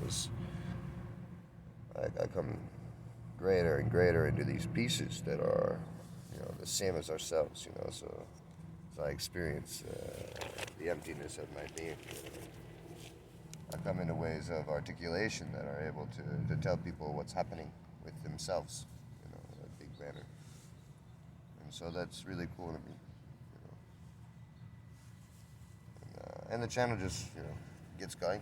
as I come greater and greater into these pieces that are, the same as ourselves, so I experience the emptiness of my being. I come into ways of articulation that are able to tell people what's happening with themselves, in a big manner. And so that's really cool to me. And the channel just, gets going,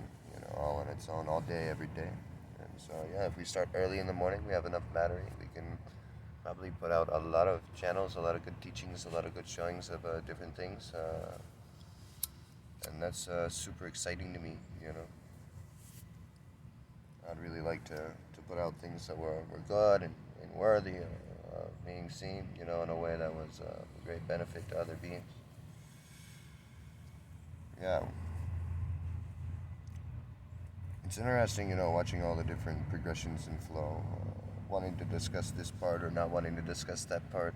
all on its own, all day, every day. And so, yeah, if we start early in the morning, we have enough battery. We can probably put out a lot of channels, a lot of good teachings, a lot of good showings of different things. And that's super exciting to me, I'd really like to put out things that were good and worthy of being seen, in a way that was a great benefit to other beings. Yeah, it's interesting, watching all the different progressions and flow, wanting to discuss this part or not wanting to discuss that part,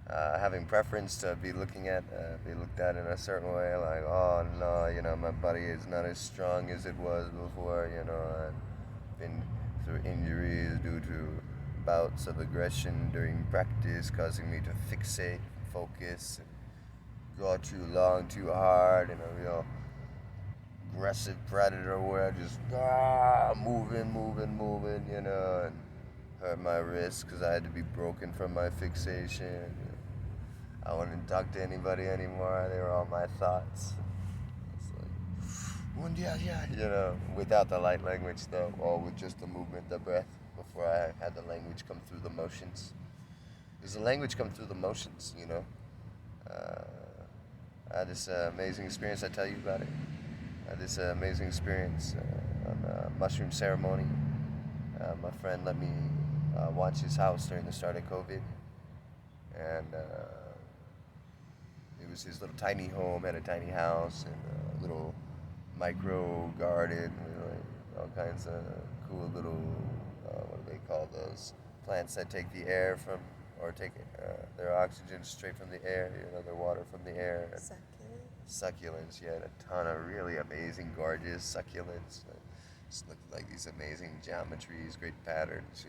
having preference to be be looked at in a certain way, like, oh no, my body is not as strong as it was before, I've been through injuries due to bouts of aggression during practice, causing me to fixate, focus, and go too long, too hard, in a real aggressive predator where I just moving, and hurt my wrist because I had to be broken from my fixation. I wouldn't talk to anybody anymore. They were all my thoughts. It's like, one yeah, without the light language though, or with just the movement, the breath, before I had the language come through the motions. Does the language come through the motions, Uh, I had this amazing experience. I tell you about it. I had this amazing experience on a mushroom ceremony. My friend let me watch his house during the start of COVID, and it was his little tiny home, had a tiny house and a little micro garden with all kinds of cool little what do they call those plants that take the air from or take their oxygen straight from the air, their water from the air. Succulents, yeah, and a ton of really amazing, gorgeous succulents. Just looked like these amazing geometries, great patterns,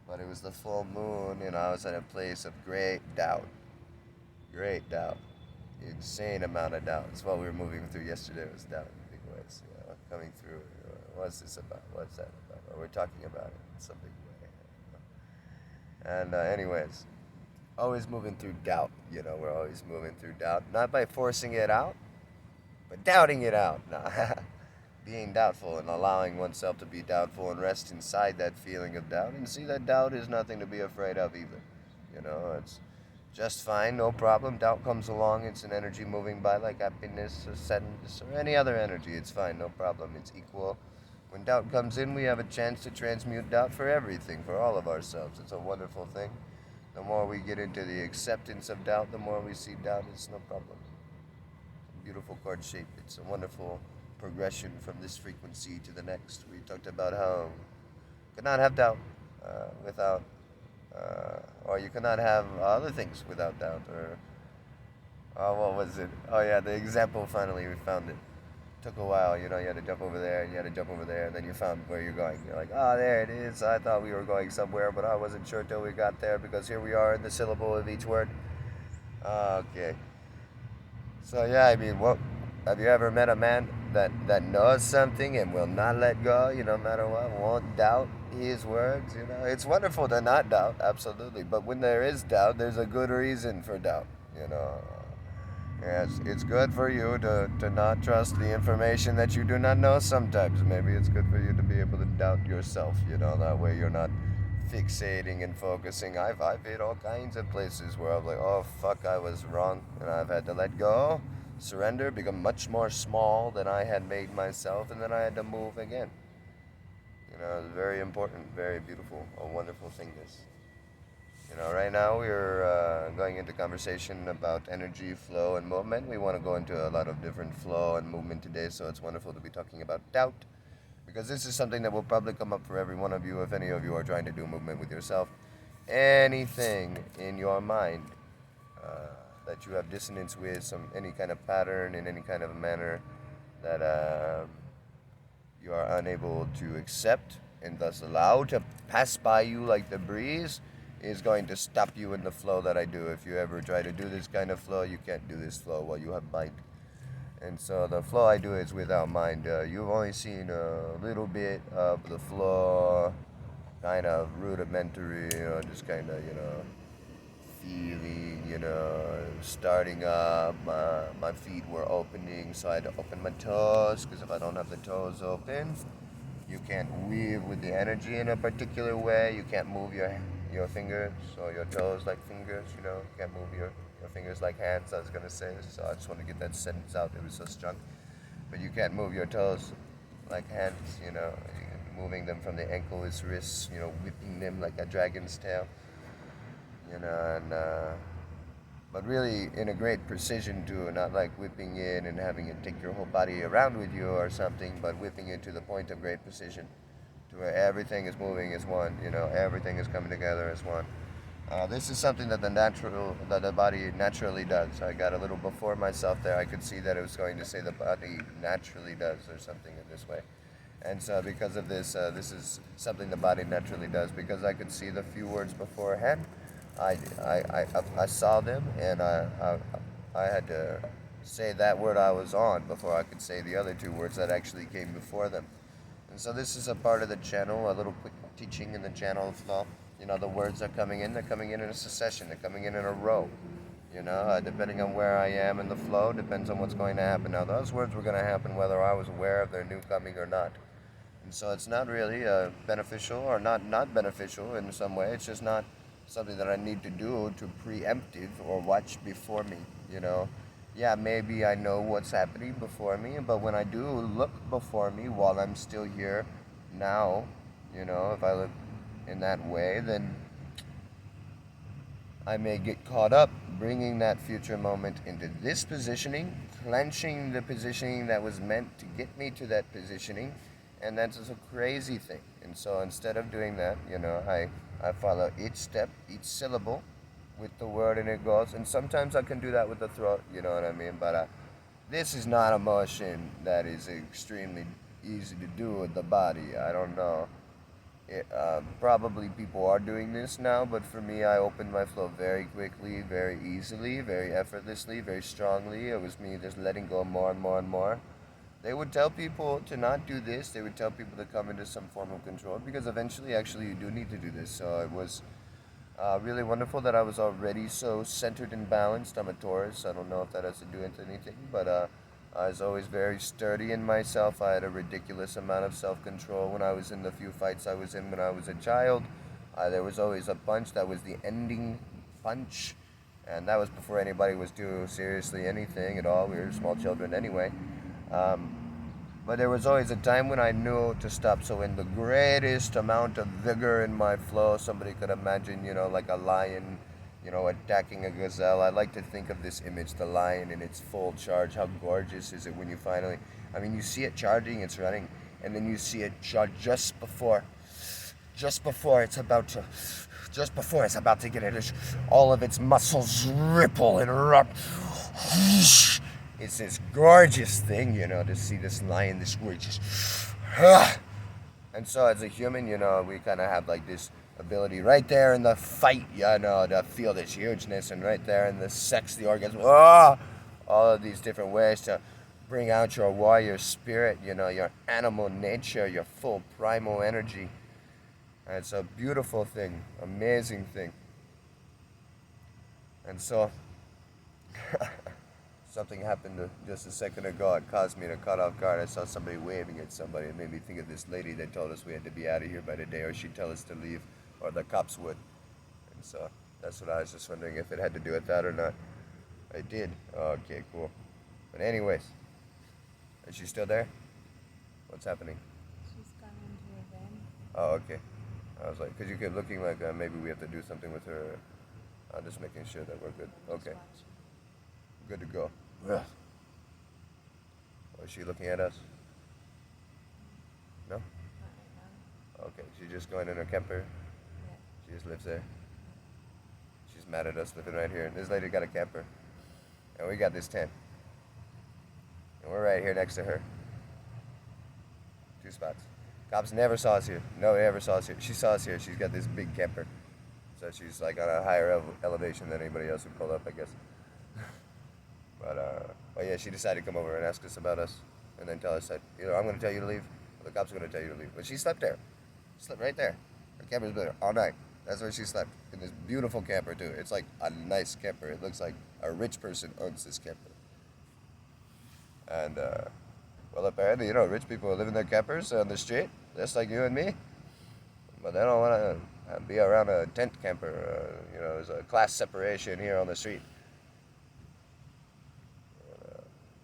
But it was the full moon, and I was at a place of great doubt, insane amount of doubt. It's what we were moving through yesterday was doubt in big ways, coming through. What's this about? What's that about? Or we're talking about it in some big way. And anyways, always moving through doubt. We're always moving through doubt, not by forcing it out, but doubting it out. No. Being doubtful and allowing oneself to be doubtful and rest inside that feeling of doubt and see that doubt is nothing to be afraid of either. It's just fine, no problem. Doubt comes along, it's an energy moving by like happiness or sadness or any other energy. It's fine, no problem. It's equal. When doubt comes in, we have a chance to transmute doubt for everything, for all of ourselves. It's a wonderful thing. The more we get into the acceptance of doubt, the more we see doubt, it's no problem. It's a beautiful chord shape. It's a wonderful progression from this frequency to the next. We talked about how you cannot have doubt without, or you cannot have other things without doubt, or what was it? Oh yeah, the example. Finally, we found it. Took a while, you had to jump over there, and you had to jump over there, and then you found where you're going. You're like, oh, there it is. I thought we were going somewhere, but I wasn't sure till we got there because here we are in the syllable of each word. Okay. So yeah, I mean, what have you ever met a man that knows something and will not let go, no matter what, won't doubt his words, It's wonderful to not doubt, absolutely. But when there is doubt, there's a good reason for doubt, Yes, it's good for you to not trust the information that you do not know sometimes. Maybe it's good for you to be able to doubt yourself, that way you're not fixating and focusing. I've hit all kinds of places where I'm like, oh fuck, I was wrong, and I've had to let go, surrender, become much more small than I had made myself, and then I had to move again. It's very important, very beautiful, a wonderful thing this. Right now we're going into conversation about energy, flow, and movement. We want to go into a lot of different flow and movement today, so it's wonderful to be talking about doubt, because this is something that will probably come up for every one of you if any of you are trying to do movement with yourself. Anything in your mind that you have dissonance with, any kind of pattern in any kind of manner that you are unable to accept and thus allow to pass by you like the breeze is going to stop you in the flow that I do. If you ever try to do this kind of flow, you can't do this flow while you have mind. And so the flow I do is without mind. You've only seen a little bit of the flow, kind of rudimentary, just kind of, feeling, starting up. My feet were opening, so I had to open my toes, because if I don't have the toes open, you can't weave with the energy in a particular way. You can't move your fingers or your toes like fingers, You can't move your fingers like hands, I was going to say. So I just want to get that sentence out. It was so strong. But you can't move your toes like hands, moving them from the ankle is wrists, whipping them like a dragon's tail, and but really in a great precision too, not like whipping in and having it take your whole body around with you or something, but whipping it to the point of great precision, to where everything is moving as one, everything is coming together as one. This is something that the body naturally does. I got a little before myself there. I could see that it was going to say the body naturally does or something in this way. And so because of this, this is something the body naturally does. Because I could see the few words beforehand, I saw them, and I had to say that word I was on before I could say the other two words that actually came before them. And so this is a part of the channel, a little quick teaching in the channel of flow. The words are coming in, they're coming in a succession, they're coming in a row. Depending on where I am in the flow, depends on what's going to happen. Now, those words were going to happen whether I was aware of their new coming or not. And so it's not really beneficial or not beneficial in some way. It's just not something that I need to do to preemptive or watch before me. Yeah, maybe I know what's happening before me, but when I do look before me while I'm still here now, if I look in that way, then I may get caught up bringing that future moment into this positioning, clenching the positioning that was meant to get me to that positioning, and that's just a crazy thing. And so instead of doing that, I follow each step, each syllable with the word, and it goes. And sometimes I can do that with the throat, you know what I mean? But this is not a motion that is extremely easy to do with the body. I don't know. Probably people are doing this now, but for me, I opened my flow very quickly, very easily, very effortlessly, very strongly. It was me just letting go more and more and more. They would tell people to not do this. They would tell people to come into some form of control, because eventually, actually, you do need to do this. So it was really wonderful that I was already so centered and balanced. I'm a Taurus. I don't know if that has to do with anything, but I was always very sturdy in myself. I had a ridiculous amount of self-control when I was in the few fights I was in when I was a child. There was always a punch that was the ending punch, and that was before anybody was doing seriously anything at all. We were small children anyway. But there was always a time when I knew to stop. So in the greatest amount of vigor in my flow, somebody could imagine, like a lion, attacking a gazelle. I like to think of this image, the lion in its full charge. How gorgeous is it when you finally, you see it charging, it's running, and then you see it charge just before it's about to get it. All of its muscles ripple and erupt. It's this gorgeous thing, to see this lion, this gorgeous. And so as a human, we kind of have like this ability right there in the fight, to feel this hugeness, and right there in the sex, the orgasm, all of these different ways to bring out your warrior spirit, your animal nature, your full primal energy. And it's a beautiful thing, amazing thing. And so something happened just a second ago. It caused me to cut off guard. I saw somebody waving at somebody. It made me think of this lady that told us we had to be out of here by today, or she'd tell us to leave, or the cops would. And so that's what I was just wondering, if it had to do with that or not. It did. Oh, okay, cool. But anyways, is she still there? What's happening? She's gone into her van. Oh, okay. I was like, because you kept looking like maybe we have to do something with her. I'm just making sure that we're good. Okay. Good to go. Ugh. Was she looking at us? No? Not right now. Okay, she's just going in her camper. Yeah. She just lives there. She's mad at us living right here. This lady got a camper. And we got this tent. And we're right here next to her. Two spots. Cops never saw us here. Nobody ever saw us here. She saw us here. She's got this big camper. So she's like on a higher elevation than anybody else who pulled up, I guess. But yeah, she decided to come over and ask us about us, and then tell us that either I'm going to tell you to leave, or the cops are going to tell you to leave. But she slept there. She slept right there. Her camper's been there all night. That's where she slept, in this beautiful camper too. It's like a nice camper. It looks like a rich person owns this camper. And well, apparently, rich people live in their campers on the street, just like you and me. But they don't want to be around a tent camper. There's a class separation here on the street.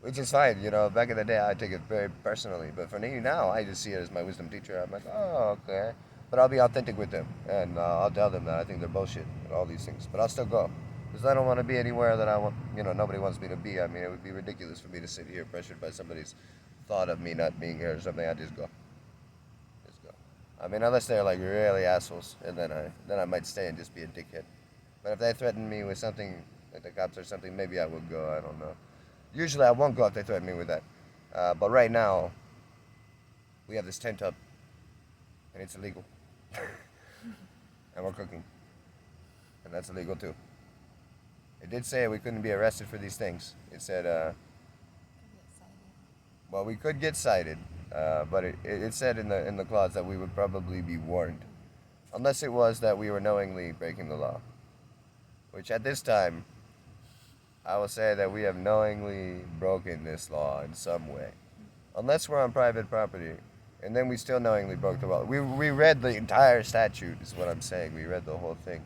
Which is fine, back in the day I take it very personally, but for me now, I just see it as my wisdom teacher. I'm like, oh, okay. But I'll be authentic with them, and I'll tell them that I think they're bullshit and all these things. But I'll still go, because I don't want to be anywhere that I want, nobody wants me to be. I mean, it would be ridiculous for me to sit here pressured by somebody's thought of me not being here or something. I just go. Just go. I mean, unless they're like really assholes, and then I might stay and just be a dickhead. But if they threaten me with something, like the cops or something, maybe I would go, I don't know. Usually I won't go if they threaten me with that. But right now, we have this tent up, and it's illegal. And we're cooking. And that's illegal too. It did say we couldn't be arrested for these things. It said, well, we could get cited, but it said in the clause that we would probably be warned. Unless it was that we were knowingly breaking the law. Which at this time, I will say that we have knowingly broken this law in some way. Unless we're on private property, and then we still knowingly broke the law. We read the entire statute, is what I'm saying. We read the whole thing.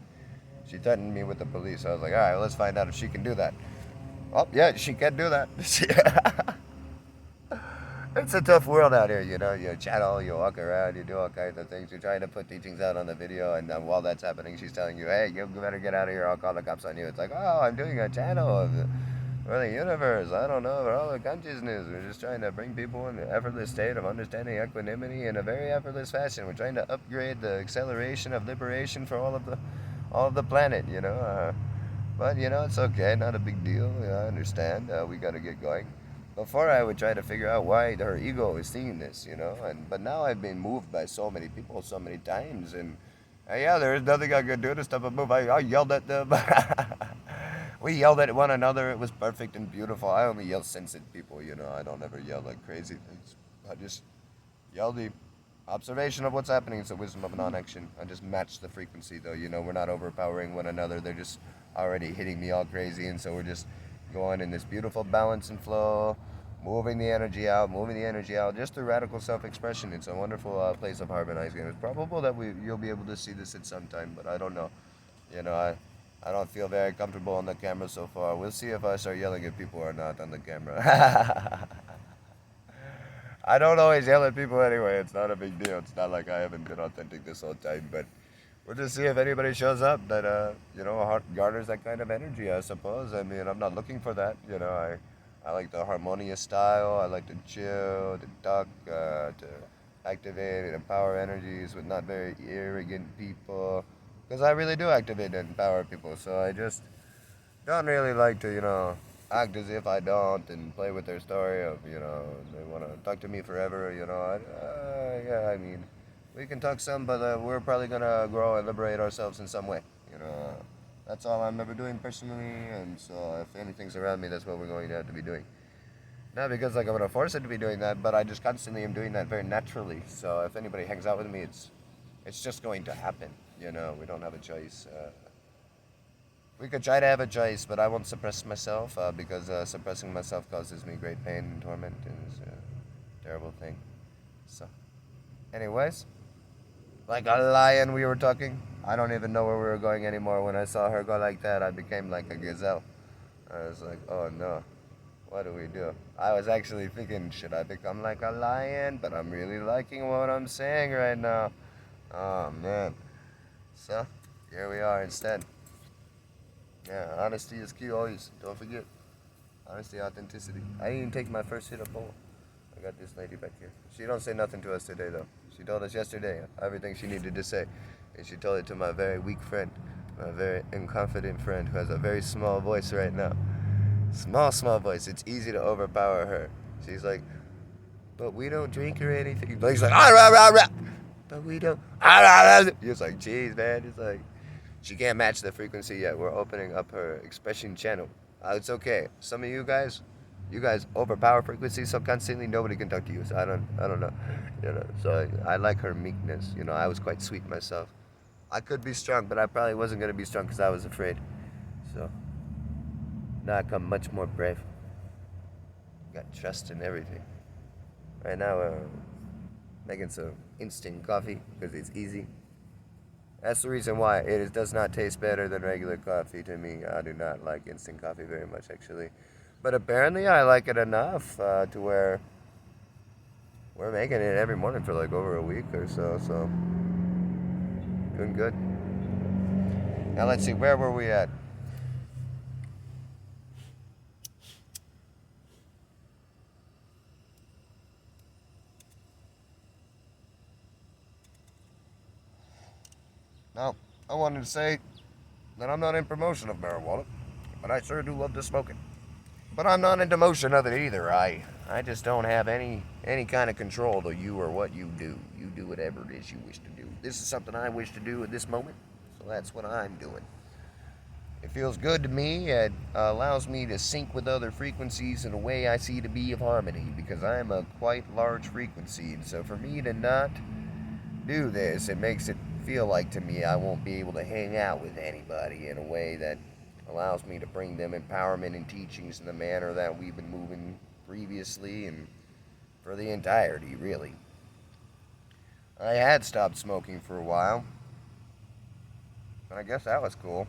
She threatened me with the police. I was like, all right, well, let's find out if she can do that. Oh, yeah, she can do that. It's a tough world out here, You channel, you walk around, you do all kinds of things. You're trying to put teachings out on the video, and while that's happening, she's telling you, hey, you better get out of here, I'll call the cops on you. It's like, oh, I'm doing a channel of the universe. I don't know, for all the consciousness. We're just trying to bring people in the effortless state of understanding equanimity in a very effortless fashion. We're trying to upgrade the acceleration of liberation for all of the planet, But, it's okay, not a big deal. I understand. We got to get going. Before I would try to figure out why her ego is seeing this, but now I've been moved by so many people so many times, and yeah, there's nothing I could do to stop a move. I yelled at them. We yelled at one another. It was perfect and beautiful. I only yell sensitive people, I don't ever yell like crazy things. I just yell the observation of what's happening. It's the wisdom of non-action. I just match the frequency, though. We're not overpowering one another. They're just already hitting me all crazy, and so we're just going in this beautiful balance and flow, moving the energy out, just through radical self-expression. It's a wonderful place of harmonizing. It's probable that you'll be able to see this at some time, but I don't know. I don't feel very comfortable on the camera so far. We'll see if I start yelling at people or not on the camera. I don't always yell at people anyway. It's not a big deal. It's not like I haven't been authentic this whole time, but we'll just see if anybody shows up that, garners that kind of energy, I suppose. I mean, I'm not looking for that. I like the harmonious style. I like to chill, to talk, to activate and empower energies with not very arrogant people. Because I really do activate and empower people. So I just don't really like to, act as if I don't and play with their story of, they want to talk to me forever, yeah, I mean, we can talk some, but we're probably going to grow and liberate ourselves in some way, That's all I'm ever doing personally, and so if anything's around me, that's what we're going to have to be doing. Not because I'm going to force it to be doing that, but I just constantly am doing that very naturally. So if anybody hangs out with me, it's just going to happen. We don't have a choice. We could try to have a choice, but I won't suppress myself because suppressing myself causes me great pain and torment, and it's a terrible thing. So, anyways, like a lion we were talking. I don't even know where we were going anymore. When I saw her go like that, I became like a gazelle. I was like, oh no, what do we do? I was actually thinking, should I become like a lion? But I'm really liking what I'm saying right now. Oh man. So, here we are instead. Yeah, honesty is key always. Don't forget. Honesty, authenticity. I didn't even take my first hit of bowl. I got this lady back here. She don't say nothing to us today, though. She told us yesterday everything she needed to say. And she told it to my very weak friend, my very inconfident friend who has a very small voice right now. Small voice. It's easy to overpower her. She's like, but we don't drink or anything. But he's like, ah, rah, rah, rah. But we don't, ah, rah, rah. He's like, jeez, man. It's like, she can't match the frequency yet. We're opening up her expression channel. It's okay. Some of you guys overpower frequency so constantly nobody can talk to you. So I don't know. So I like her meekness. I was quite sweet myself. I could be strong, but I probably wasn't gonna be strong because I was afraid. So now I come much more brave. Got trust in everything. Right now we're making some instant coffee because it's easy. That's the reason why it does not taste better than regular coffee to me. I do not like instant coffee very much, actually. But apparently I like it enough to where we're making it every morning for like over a week or so. So, doing good. Now let's see, where were we at? Now, I wanted to say that I'm not in promotion of marijuana, but I sure do love to smoke it. But I'm not in motion of it either. I just don't have any kind of control to you or what you do. You do whatever it is you wish to do. This is something I wish to do at this moment, so that's what I'm doing. It feels good to me. It allows me to sync with other frequencies in a way I see to be of harmony, because I'm a quite large frequency, and so for me to not do this, it makes it feel like to me I won't be able to hang out with anybody in a way that allows me to bring them empowerment and teachings in the manner that we've been moving previously and for the entirety, really. I had stopped smoking for a while, and I guess that was cool.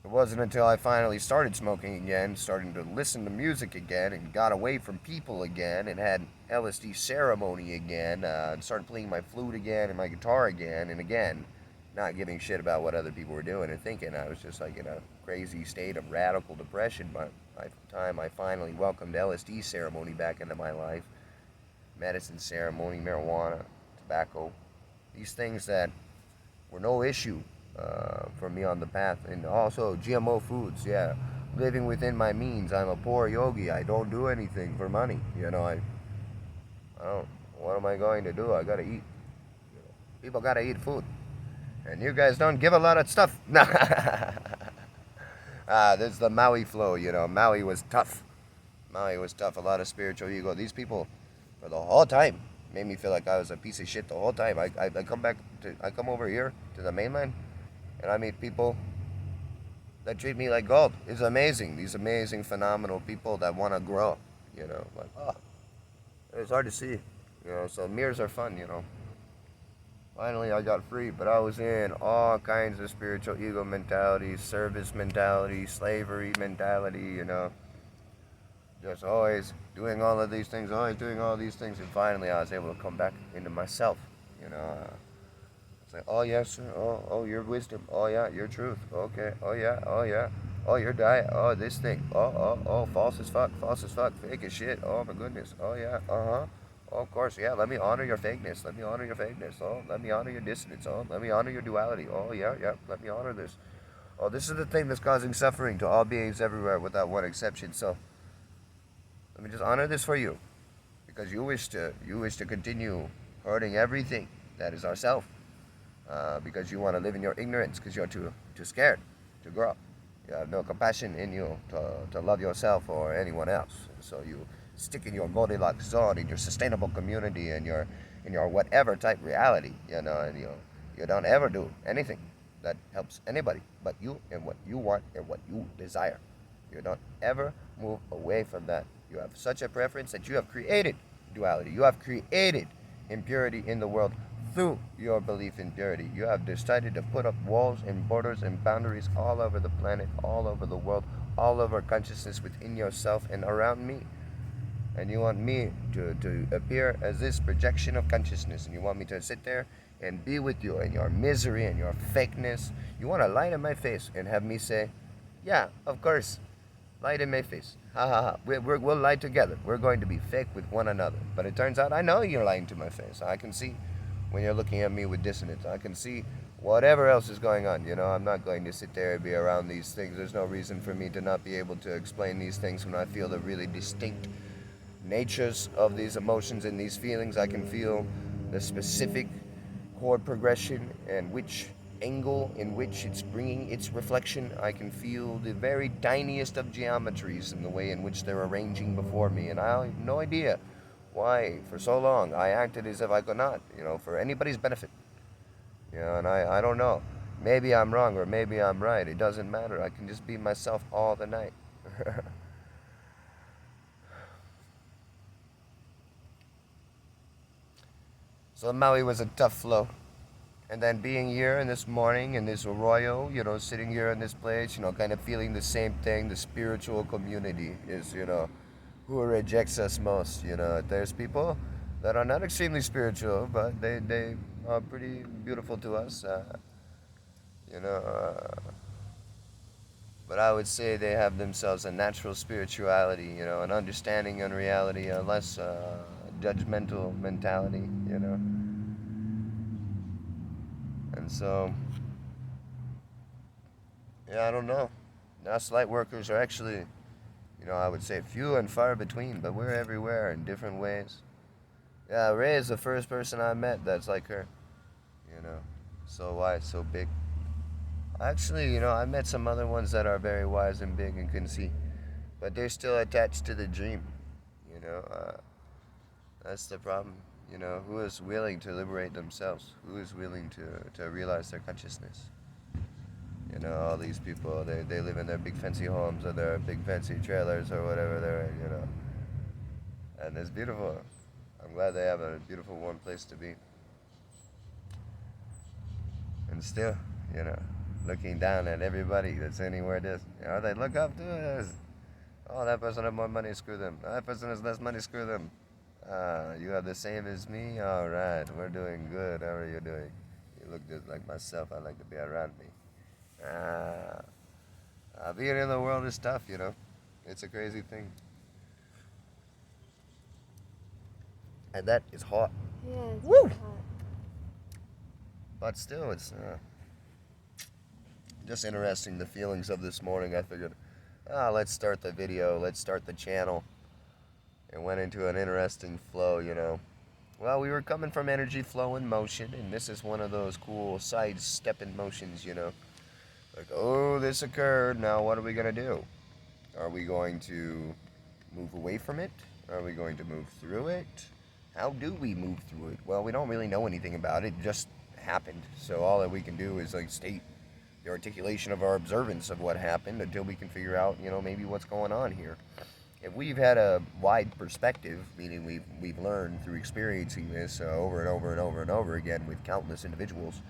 It wasn't until I finally started smoking again, starting to listen to music again, and got away from people again, and had LSD ceremony again, and started playing my flute again and my guitar again, and again, not giving shit about what other people were doing and thinking. I was just like in a crazy state of radical depression by the time I finally welcomed LSD ceremony back into my life. Medicine ceremony, marijuana, tobacco, these things that were no issue for me on the path. And also GMO foods, yeah. Living within my means. I'm a poor yogi. I don't do anything for money. I don't. What am I going to do? I gotta eat. People gotta eat food. And you guys don't give a lot of stuff. There's the Maui flow, Maui was tough. Maui was tough. A lot of spiritual ego. These people, for the whole time, made me feel like I was a piece of shit the whole time. I come over here to the mainland, and I meet people that treat me like gold. It's amazing. These amazing, phenomenal people that want to grow. It's hard to see. So mirrors are fun. Finally, I got free, but I was in all kinds of spiritual ego mentality, service mentality, slavery mentality. Just always doing all of these things, and finally I was able to come back into myself. It's like, oh yes, sir. Oh, your wisdom. Oh yeah, your truth. Okay. Oh yeah. Oh, your diet. Oh, this thing. Oh, false as fuck, fake as shit. Oh my goodness. Oh yeah. Oh, of course, yeah. Let me honor your fakeness. Oh, let me honor your dissonance. Oh, let me honor your duality. Oh yeah. Let me honor this. Oh, this is the thing that's causing suffering to all beings everywhere, without one exception. So let me just honor this for you, because you wish to continue hurting everything that is ourself, because you want to live in your ignorance, because you're too scared to grow. You have no compassion in you to love yourself or anyone else. So you stick in your Goldilocks zone, in your sustainable community, in your whatever type reality, and you don't ever do anything that helps anybody but you and what you want and what you desire. You don't ever move away from that. You have such a preference that you have created duality. You have created impurity in the world through your belief in purity. You have decided to put up walls and borders and boundaries all over the planet, all over the world, all over consciousness within yourself and around me. And you want me to appear as this projection of consciousness, and you want me to sit there and be with you in your misery and your fakeness. You want to lie in my face and have me say, yeah, of course, light in my face. Ha ha ha. We'll lie together. We're going to be fake with one another. But it turns out I know you're lying to my face. I can see when you're looking at me with dissonance. I can see whatever else is going on. I'm not going to sit there and be around these things. There's no reason for me to not be able to explain these things when I feel the really distinct natures of these emotions and these feelings. I can feel the specific chord progression and which angle in which it's bringing its reflection. I can feel the very tiniest of geometries in the way in which they're arranging before me, and I have no idea why for so long I acted as if I could not, for anybody's benefit. And I don't know. Maybe I'm wrong or maybe I'm right. It doesn't matter. I can just be myself all the night. So Maui was a tough flow. And then being here in this morning in this arroyo, sitting here in this place, kind of feeling the same thing. The spiritual community is, who rejects us most. There's people that are not extremely spiritual, but they are pretty beautiful to us. You know, uh, but I would say they have themselves a natural spirituality, an understanding on reality, a less judgmental mentality, And so, yeah, I don't know. Us light workers are actually, I would say few and far between, but we're everywhere in different ways. Yeah, Ray is the first person I met that's like her, you know, so wise, so big. Actually, I met some other ones that are very wise and big and can see, but they're still attached to the dream, you know. That's the problem. Who is willing to liberate themselves? Who is willing to realize their consciousness? All these people, they live in their big fancy homes or their big fancy trailers or whatever they're in. And it's beautiful. I'm glad they have a beautiful, warm place to be. And still, looking down at everybody that's anywhere this. They look up to us. Oh, that person has more money, screw them. That person has less money, screw them. You have the same as me? All right, we're doing good. How are you doing? You look just like myself. I like to be around me. Being in the world is tough, It's a crazy thing. And that is hot. Yeah, it's Woo! hot. But still, it's just interesting, the feelings of this morning. I figured, let's start the video. Let's start the channel. It went into an interesting flow, Well, we were coming from energy flow and motion, and this is one of those cool side-stepping motions, Like, oh, this occurred, now what are we going to do? Are we going to move away from it? Are we going to move through it? How do we move through it? Well, we don't really know anything about it. It just happened. So all that we can do is, state the articulation of our observance of what happened until we can figure out, maybe what's going on here. If we've had a wide perspective, meaning we've learned through experiencing this over and over and over and over again with countless individuals,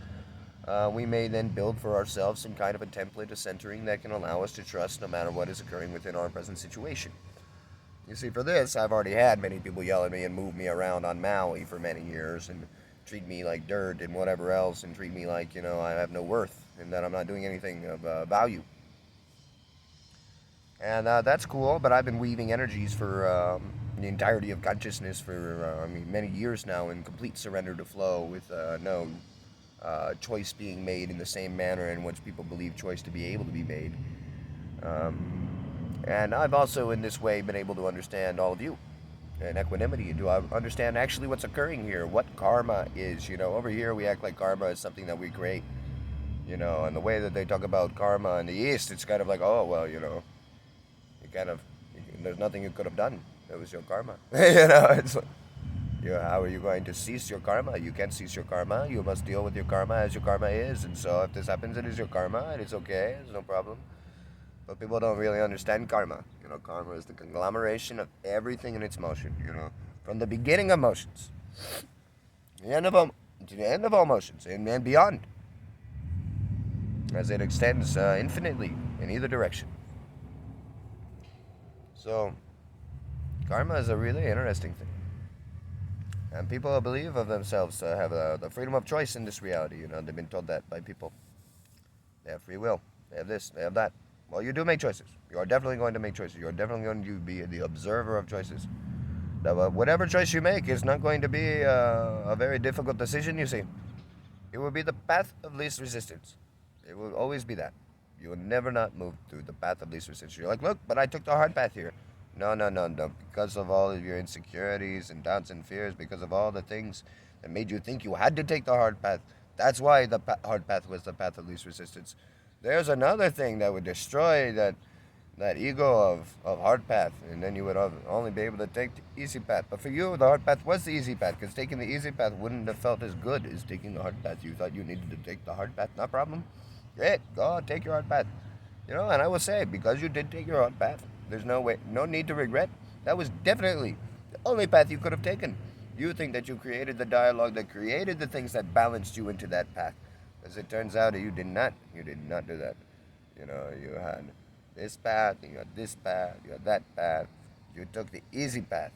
we may then build for ourselves some kind of a template, a centering that can allow us to trust no matter what is occurring within our present situation. You see, for this, I've already had many people yell at me and move me around on Maui for many years and treat me like dirt and whatever else and treat me like, I have no worth and that I'm not doing anything of value. And that's cool, but I've been weaving energies for the entirety of consciousness for many years now in complete surrender to flow with no choice being made in the same manner in which people believe choice to be able to be made. And I've also in this way been able to understand all of you in equanimity and to understand actually what's occurring here, what karma is. Over here we act like karma is something that we create, and the way that they talk about karma in the East, it's kind of like, oh, well, there's nothing you could have done. It was your karma. It's like, how are you going to cease your karma? You can't cease your karma. You must deal with your karma as your karma is. And so if this happens, it is your karma, and it's okay. There's no problem. But people don't really understand karma. Karma is the conglomeration of everything in its motion, from the beginning of motions, the end of to the end of all motions, and beyond, as it extends infinitely in either direction. So, karma is a really interesting thing. And people believe of themselves have the freedom of choice in this reality. They've been told that by people. They have free will. They have this, they have that. Well, you do make choices. You are definitely going to make choices. You are definitely going to be the observer of choices. Now, whatever choice you make is not going to be a very difficult decision, you see. It will be the path of least resistance. It will always be that. You will never not move through the path of least resistance. You're like, look, but I took the hard path here. No, no, no, no. Because of all of your insecurities and doubts and fears, because of all the things that made you think you had to take the hard path. That's why the hard path was the path of least resistance. There's another thing that would destroy that ego of hard path, and then you would only be able to take the easy path. But for you, the hard path was the easy path, because taking the easy path wouldn't have felt as good as taking the hard path. You thought you needed to take the hard path, no problem. Great, go take your hard path. You know, and I will say, because you did take your hard path, there's no need to regret. That was definitely the only path you could have taken. You think that you created the dialogue that created the things that balanced you into that path. As it turns out, you did not. You did not do that. You know, you had this path, you had this path, you had that path. You took the easy path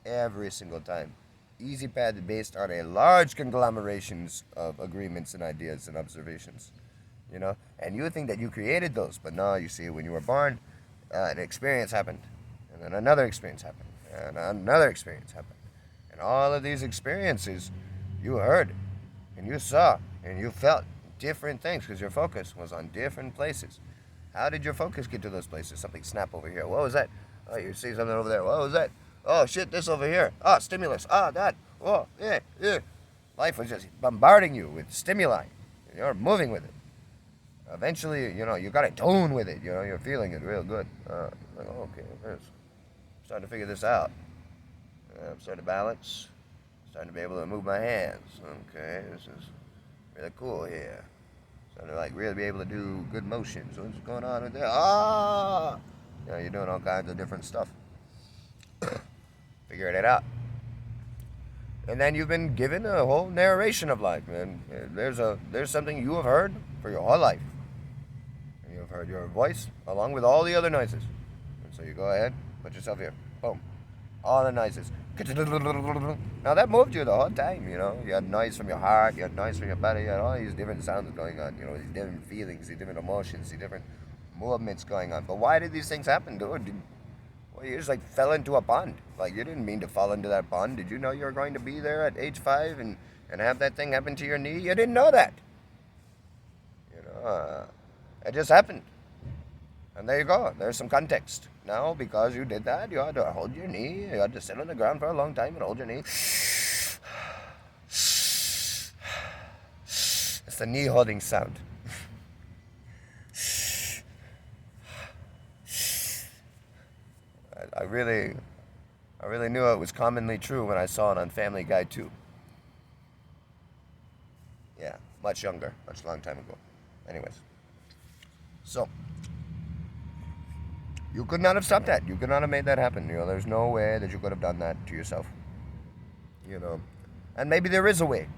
every single time. Easy path based on a large conglomerations of agreements and ideas and observations. You know, and you think that you created those, but no, you see, when you were born, an experience happened, and then another experience happened, and another experience happened. And all of these experiences, you heard, and you saw, and you felt different things because your focus was on different places. How did your focus get to those places? Something snap over here. What was that? Oh, you see something over there. What was that? Oh, shit, this over here. Oh, stimulus. Oh, that. Oh, yeah, yeah. Life was just bombarding you with stimuli. And you're moving with it. Eventually, you know, you got in tune with it. You know, you're feeling it real good. Like, oh, okay, I'm starting to figure this out. I'm starting to balance. Starting to be able to move my hands. Okay, this is really cool here. Starting to like really be able to do good motions. What's going on with that? Ah! You know, you're doing all kinds of different stuff. Figuring it out. And then you've been given a whole narration of life, man. There's something you have heard for your whole life. And you've heard your voice along with all the other noises. And so you go ahead, put yourself here. Boom. All the noises. Now that moved you the whole time, you know. You had noise from your heart, you had noise from your body, you had all these different sounds going on, you know, these different feelings, these different emotions, these different movements going on. But why did these things happen, dude? Well, you just like fell into a pond. Like you didn't mean to fall into that pond. Did you know you were going to be there at age 5 and have that thing happen to your knee? You didn't know that. You know, it just happened. And there you go. There's some context. Now, because you did that, you had to hold your knee. You had to sit on the ground for a long time and hold your knee. It's the knee holding sound. I really knew it was commonly true when I saw it on Family Guy too. Yeah, much younger, much long time ago. Anyways, so you could not have stopped that. You could not have made that happen. You know, there's no way that you could have done that to yourself. You know, and maybe there is a way,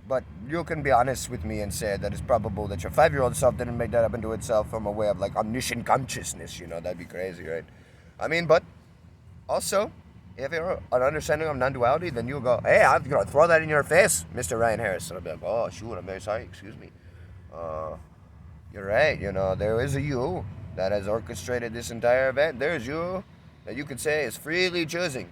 but you can be honest with me and say that it's probable that your 5-year-old self didn't make that happen to itself from a way of like omniscient consciousness. You know, that'd be crazy, right? I mean, but also, if you're an understanding of non-duality, then you'll go, hey, I'm going to throw that in your face, Mr. Ryan Harris. And I'll be like, oh, shoot, I'm very sorry, excuse me. You're right, you know, there is a you that has orchestrated this entire event. There's you that you could say is freely choosing.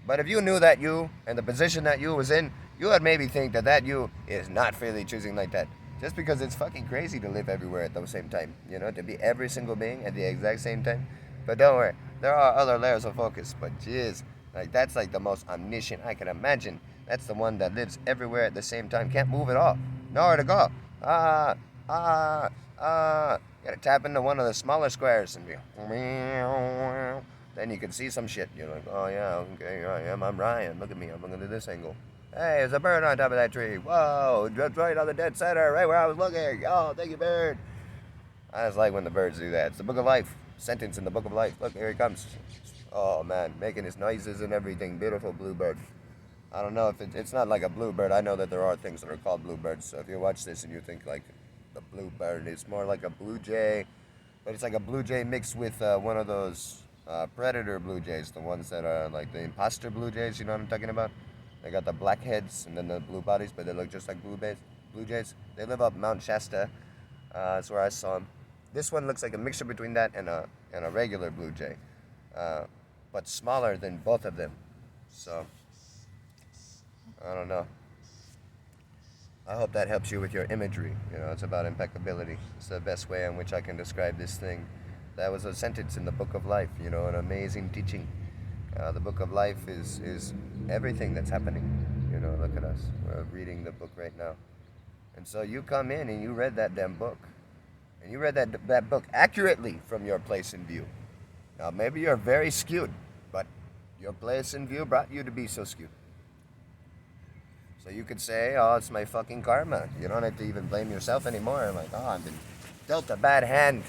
But if you knew that you and the position that you was in, you would maybe think that that you is not freely choosing like that. Just because it's fucking crazy to live everywhere at the same time, you know, to be every single being at the exact same time. But don't worry, there are other layers of focus, but jeez, like that's like the most omniscient I can imagine. That's the one that lives everywhere at the same time, can't move at all, nowhere to go. You gotta tap into one of the smaller squares and be, then you can see some shit. You're like, oh yeah, okay, here I am, I'm Ryan, look at me, I'm looking at this angle. Hey, there's a bird on top of that tree. Whoa, just right on the dead center, right where I was looking. Oh, thank you, bird. I just like when the birds do that. It's the book of life. Sentence in the book of life. Look, here he comes. Oh, man, making his noises and everything. Beautiful bluebird. I don't know if it's not like a bluebird. I know that there are things that are called bluebirds. So if you watch this and you think like the bluebird, it's more like a blue jay. But it's like a blue jay mixed with one of those predator blue jays. The ones that are like the imposter blue jays. You know what I'm talking about? They got the black heads and then the blue bodies, but they look just like blue jays. They live up Mount Shasta. That's where I saw them. This one looks like a mixture between that and a regular blue jay, but smaller than both of them. So I don't know. I hope that helps you with your imagery. You know, it's about impeccability. It's the best way in which I can describe this thing. That was a sentence in the Book of Life, you know, an amazing teaching. The Book of Life is everything that's happening. You know, look at us. We're reading the book right now. And so you come in and you read that damn book. And you read that book accurately from your place in view. Now, maybe you're very skewed, but your place in view brought you to be so skewed. So you could say, oh, it's my fucking karma. You don't have to even blame yourself anymore. Like, oh, I've been dealt a bad hand.